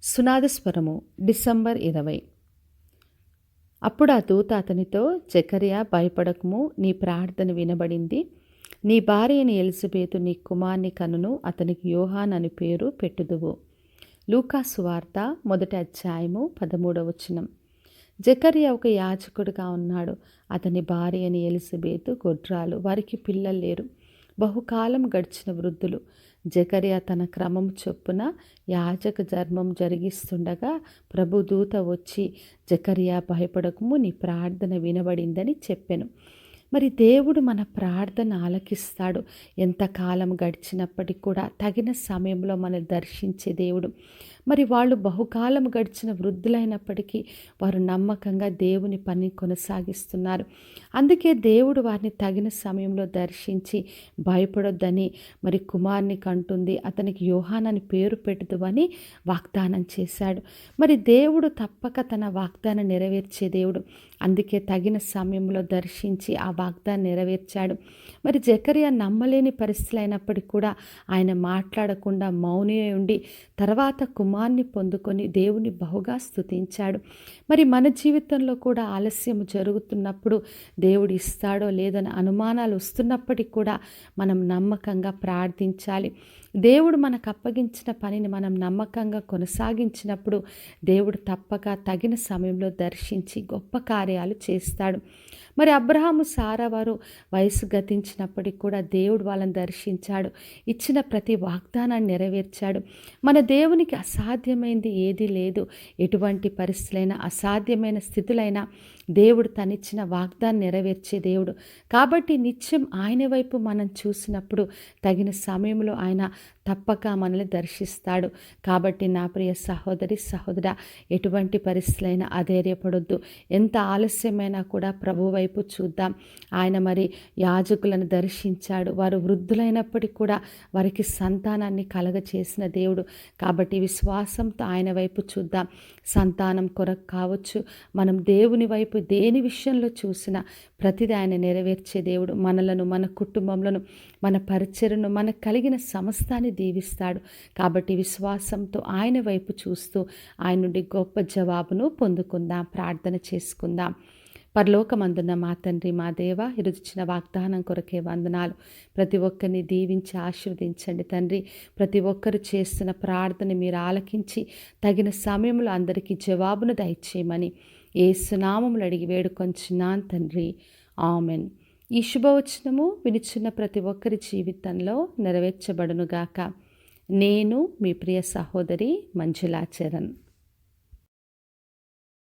సునాదస్వరము December 20. అప్పుడు ఆ దూత అతనితో, జకర్యా భయపడకుము, నీ ప్రార్థన వినబడింది. నీ భార్య అయిన ఎలిజబెతు నీ కుమారుని కనును, అతనికి యోహాన్ అని పేరు పెట్టుదువు. లూకా సువార్త 1వ అధ్యాయము 13వ వచనం. జకర్యా ఒక యాజకుడిగా ఉన్నాడు. అతని భార్య అయిన ఎలిజబెతు గొడ్రాలు. వారికి పిల్లలు లేరు. బహుకాలం గడిచిన వృద్ధులు. జకర్యా తన క్రమం చొప్పున యాజక ధర్మం జరిగిస్తుండగా ప్రభుదూత వచ్చి, జకర్యా భయపడకుము, నీ ప్రార్థన వినబడిందని చెప్పెను. మరి దేవుడు మన ప్రార్థన ఆలకిస్తాడు. ఎంతకాలం గడిచినప్పటికీ కూడా తగిన సమయంలో మనల్ని దర్శించే దేవుడు. మరి వాళ్ళు బహుకాలం గడిచిన వృద్ధులైనప్పటికీ వారు నమ్మకంగా దేవుని పని కొనసాగిస్తున్నారు. అందుకే దేవుడు వారిని తగిన సమయంలో దర్శించి భయపడొద్దని మరి కుమారుని కంటుంది, అతనికి యోహాన్ అని పేరు పెట్టుదువని వాగ్దానం చేశాడు. మరి దేవుడు తప్పక తన వాగ్దానం నెరవేర్చే దేవుడు. అందుకే తగిన సమయంలో దర్శించి ఆ వాగ్దానం నెరవేర్చాడు. మరి జకర్యా నమ్మలేని పరిస్థితులు అయినప్పటికీ కూడా ఆయన మాట్లాడకుండా మౌని ఉండి తర్వాత కుమారుని పొందుకొని దేవుని బహుగా స్తుతించాడు. మరి మన జీవితంలో కూడా ఆలస్యం జరుగుతున్నప్పుడు దేవుడు ఇస్తాడో లేదని అనుమానాలు వస్తున్నప్పటికీ కూడా మనం నమ్మకంగా ప్రార్థించాలి. దేవుడు మనకు అప్పగించిన పనిని మనం నమ్మకంగా కొనసాగించినప్పుడు దేవుడు తప్పక తగిన సమయంలో దర్శించి గొప్ప కార్యాలు చేస్తాడు. మరి అబ్రహాము సారా వారు వయసు గతించినప్పటికీ కూడా దేవుడు వాళ్ళని దర్శించాడు. ఇచ్చిన ప్రతి వాగ్దానాన్ని నెరవేర్చాడు. మన దేవునికి అసాధ్యమైంది ఏదీ లేదు. ఎటువంటి పరిస్థితులైనా అసాధ్యమైన స్థితులైనా దేవుడు తనిచ్చిన వాగ్దానం నెరవేర్చే దేవుడు. కాబట్టి నిత్యం ఆయన వైపు మనం చూసినప్పుడు తగిన సమయంలో ఆయన తప్పక మనల్ని దర్శిస్తాడు. కాబట్టి నా ప్రియ సహోదరి సహోదరా, ఎటువంటి పరిస్థితులైనా అధైర్యపడొద్దు. ఎంత ఆలస్యమైనా కూడా ప్రభు వైపు చూద్దాం. ఆయన మరి యాజకులను దర్శించాడు. వారు వృద్ధులైనప్పటికీ కూడా వారికి సంతానాన్ని కలగచేసిన దేవుడు. కాబట్టి విశ్వాసంతో ఆయన వైపు చూద్దాం. సంతానం కొరకు కావచ్చు, మనం దేవుని వైపు దేని విషయంలో చూసినా ప్రతిదీ ఆయన నెరవేర్చే దేవుడు. మనలను, మన కుటుంబంలో, మన పరిచర్ను, మనకు కలిగిన సమస్తాన్ని దీవిస్తాడు. కాబట్టి విశ్వాసంతో ఆయన వైపు చూస్తూ ఆయన నుండి గొప్ప జవాబును పొందుకుందాం. ప్రార్థన చేసుకుందాం. పరలోకమందున్న మా తండ్రి, మా దేవ, ఇరుచిన వాగ్దానం కొరకే వందనాలు. ప్రతి ఒక్కరిని దీవించి ఆశీర్వదించండి తండ్రి. ప్రతి ఒక్కరు చేస్తున్న ప్రార్థన మీరు ఆలకించి తగిన సమయంలో అందరికీ జవాబును దయచేయమని యేసు నామములో అడిగి వేడుకొంచున్నాను తండ్రి. ఆమెన్. ఈ శుభవచనము వినిచున్న ప్రతి ఒక్కరి జీవితంలో నెరవేర్చబడునుగాక. నేను మీ ప్రియ సహోదరి మంజులా చరణ్.